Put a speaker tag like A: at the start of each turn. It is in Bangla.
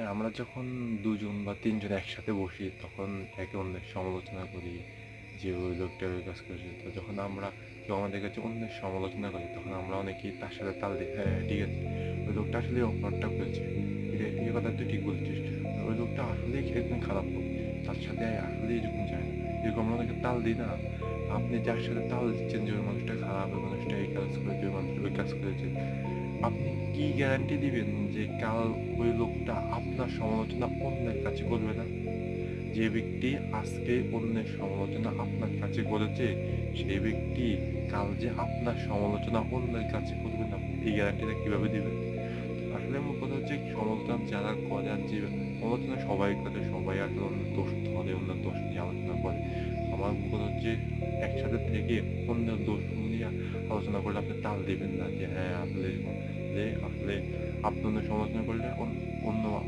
A: হ্যাঁ, আমরা যখন ২ জন বা ৩ জন একসাথে বসি তখন একে অন্যের সমালোচনা করি যে ওই লোকটা ওই কাজ করেছে। তো যখন আমরা কেউ আমাদের কাছে অন্যের সমালোচনা করে তখন আমরা অনেকেই তার সাথে তাল দিই। হ্যাঁ, ঠিক আছে। ওই লোকটা আসলেই অপরাধটা করেছে। এই কথা তুই ঠিক বলেছিস। ওই লোকটা আসলেই একজন খারাপ লোক। তার সাথে আসলেই এরকম যায় না। এরকম আমরা অনেকে তাল দিই না? আপনি যার সাথে তাল দিচ্ছেন যে ওই মানুষটা খারাপ, ওই মানুষটা এই কাজ করেছে, ওই মানুষটা ওই কাজ করেছে। আপনি কি গ্যারান্টি দিবেন যে কাল ওই লোকটা আপনার সমালোচনা অন্যের কাছে করবে না? যে ব্যক্তি আজকে অন্যের সমালোচনা আপনার কাছে করেছে, সেই ব্যক্তি কাল যে আপনার সমালোচনা অন্যের কাছে করবে না, এই গ্যারান্টিটা কিভাবে দিবেন? আসলে মূল কথা হচ্ছে সমালোচনা যারা করে আর যে সমালোচনা সবাই করে, সবাই আসলে অন্যের দোষ ধরে, অন্যের দোষ নিয়ে আলোচনা করে। আমার মূল কথা হচ্ছে একসাথে থেকে অন্যের দোষ নিয়ে আলোচনা করলে আপনি তাল দিবেন না যে হ্যাঁ আসলে এরকম। যে আসলে আপনি অন্যের সমালোচনা করলে অন্য